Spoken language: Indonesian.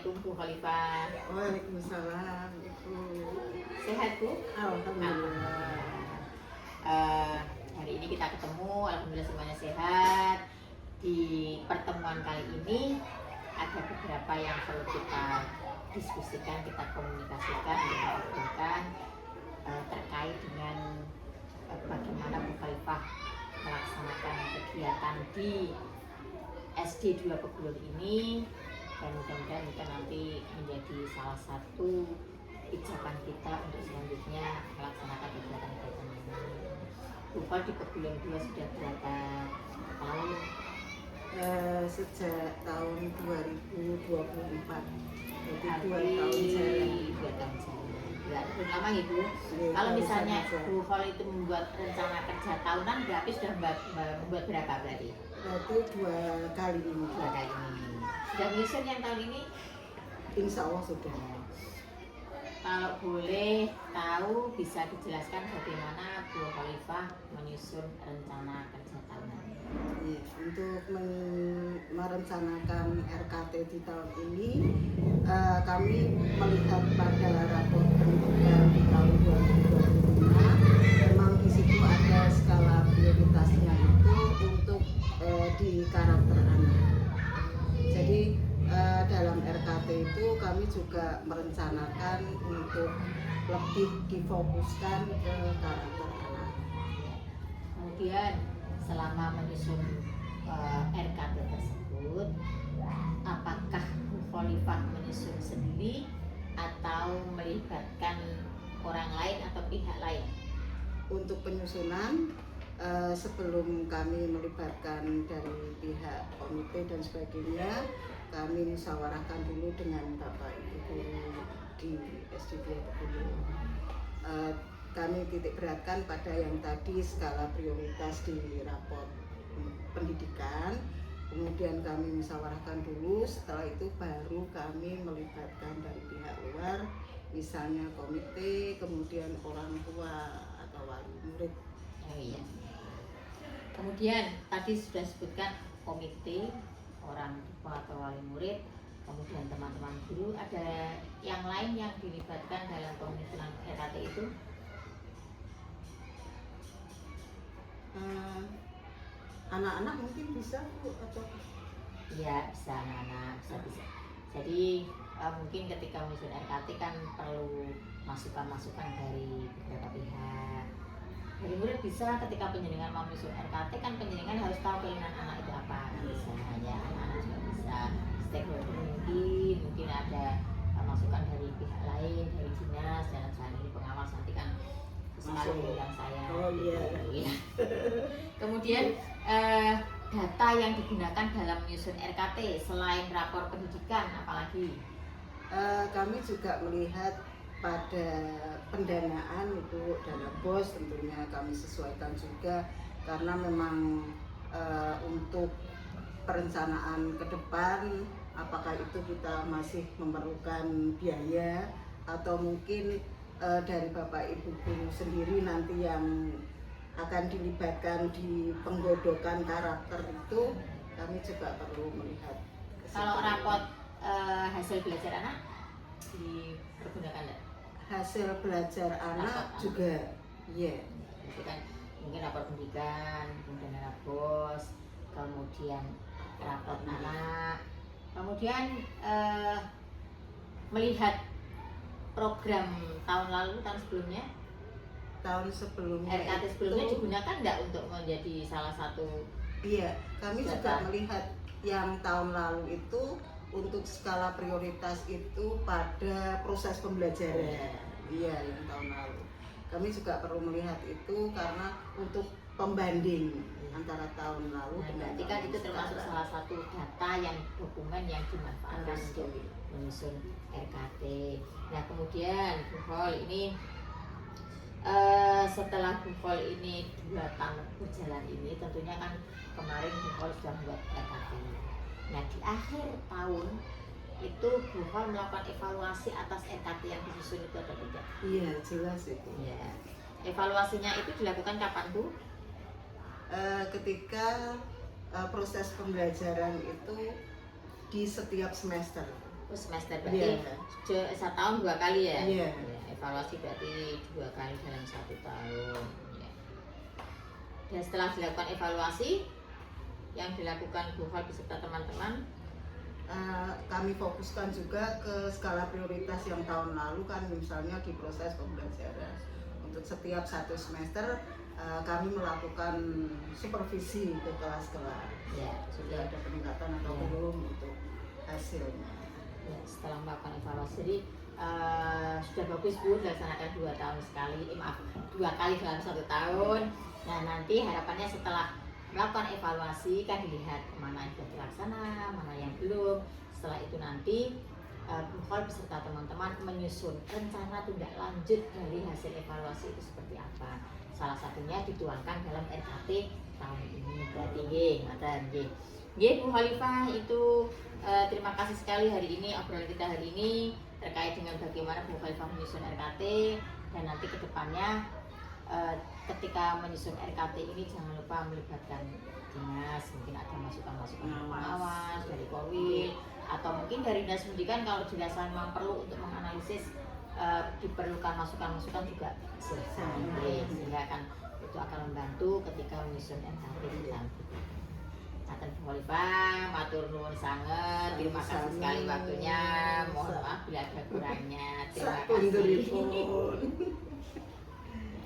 Assalamualaikum Bu Khalifah. Waalaikumsalam, Ibu. Sehat Bu? Alhamdulillah. Hari ini kita ketemu, alhamdulillah semuanya sehat. Di pertemuan kali ini ada beberapa yang perlu kita diskusikan, kita komunikasikan, kita obrolkan terkait dengan bagaimana Bu Khalifah melaksanakan kegiatan di SD 2 Pegulun ini, dan mudah-mudahan kita nanti menjadi salah satu pijakan kita untuk selanjutnya melaksanakan kegiatan-kegiatan ini. Bu Fal di Pegulun 2 sudah berapa tahun? Sejak tahun 2024, jadi 2 tahun jalan. jalan. 2 tahun jalan. Belum lama ya Bu. Ya, Kalau misalnya saja. Bu Fal itu membuat rencana kerja tahunan, berarti sudah membuat berapa berarti? Berarti 2 kali ini. 2 kali ini. Sudah menyusun yang tahun ini? Insya Allah sudah. Kalau boleh tahu, bisa dijelaskan bagaimana Bu Khalifah menyusun rencana kerja tahunan? Ya, untuk merencanakan RKT di tahun ini, kami melihat pada rapor pendidikan di tahun 2025, memang di situ ada skala prioritasnya itu untuk di karakter anak. Jadi dalam RKT itu kami juga merencanakan untuk lebih difokuskan ke karakter anak. Kemudian selama menyusun RKT tersebut, apakah Bu Khalifah menyusun sendiri atau melibatkan orang lain atau pihak lain? Untuk penyusunan, sebelum kami melibatkan dari pihak komite dan sebagainya, kami musyawarahkan dulu dengan Bapak Ibu guru di SD 2 Pegulun. Kami titik beratkan pada yang tadi skala prioritas di rapor pendidikan, kemudian kami musyawarahkan dulu, setelah itu baru kami melibatkan dari pihak luar, misalnya komite, kemudian orang tua atau wali murid. Oh iya. Kemudian tadi sudah sebutkan komite, orang tua atau wali murid, kemudian teman-teman guru. Ada yang lain yang dilibatkan dalam penyusunan RKT itu? Anak-anak mungkin bisa Bu, atau Iya, bisa anak-anak, bisa. Jadi mungkin ketika menyusun RKT kan perlu masukan-masukan dari beberapa pihak. Dari murid bisa, ketika penjenengan mau menyusun RKT kan penjenengan harus tahu keinginan anak itu apa. Bisa ya, anak-anak juga bisa. Stakeholder mungkin ada masukan dari pihak lain, dari dinas dan lain-lain, pengawas nanti kan selalu bilang saya. Oh iya. Gitu. Kemudian data yang digunakan dalam menyusun RKT selain rapor pendidikan apalagi? Kami juga melihat pada pendanaan itu, dana BOS tentunya kami sesuaikan juga, karena memang untuk perencanaan ke depan apakah itu kita masih memerlukan biaya atau mungkin dari Bapak Ibu guru sendiri nanti yang akan dilibatkan di penggodokan karakter itu, kami juga perlu melihat. Kalau rapot hasil belajar anak dipergunakan enggak? Hasil belajar anak juga, iya. Itu kan mungkin rapor pendidikan, kemudian rapor BOS, kemudian rapor anak, kemudian melihat program tahun lalu, tahun sebelumnya, Tahun sebelumnya RKT sebelumnya itu, digunakan enggak untuk menjadi salah satu? iya, kami juga melihat yang tahun lalu itu untuk skala prioritas itu pada proses pembelajaran. Iya, yang tahun lalu. Kami juga perlu melihat itu karena untuk pembanding antara tahun lalu dengan Berarti kan tahun itu termasuk sekarang. salah satu data yang dokumen yang dimanfaatkan Harus untuk menyusun RKT. Nah kemudian Bu Khol ini setelah Bu Khol ini 2 tahun berjalan ini, tentunya kan kemarin Bu Khol sudah membuat RKT. Nah di akhir tahun itu Bu Khol melakukan evaluasi atas RKT yang disusun itu atau tidak? Iya, jelas itu. Ya. Evaluasinya itu dilakukan kapan Bu? Ketika proses pembelajaran itu di setiap semester. semester berarti setahun 2 kali ya? Iya. Ya, evaluasi berarti 2 kali dalam 1 tahun. Ya. Dan setelah dilakukan evaluasi, yang dilakukan Bu Hol beserta teman-teman, kami fokuskan juga ke skala prioritas yang tahun lalu kan, misalnya di proses pembelajaran. Untuk setiap 1 semester kami melakukan supervisi ke kelas-kelas. ya, Sudah ada peningkatan atau Ya. belum untuk hasilnya. ya, setelah melakukan evaluasi, jadi sudah bagus Bu, dilaksanakan 2 tahun sekali, 2 kali dalam 1 tahun. Nah nanti harapannya setelah melakukan evaluasi kan dilihat mana yang sudah terlaksana, mana yang belum. Setelah itu nanti Bu Hol beserta teman-teman menyusun rencana tindak lanjut dari hasil evaluasi itu seperti apa. Salah satunya dituangkan dalam RKT tahun ini. Berarti nggih Bu Khalifah, itu terima kasih sekali hari ini obrolan kita hari ini terkait dengan bagaimana Bu Khalifah menyusun RKT, dan nanti kedepannya ketika menyusun RKT ini jangan lupa melibatkan dinas, mungkin ada masukan-masukan pengawas dari Korwil atau mungkin dari dinas pendidikan kalau dirasa memang perlu untuk menganalisis, diperlukan masukan-masukan juga silahkan, sehingga kan itu akan membantu ketika menyusun RKT kita. Akan Bu Khalifah, matur nuwun sanget, terima kasih sekali waktunya, mohon maaf bila ada kurangnya, terima kasih.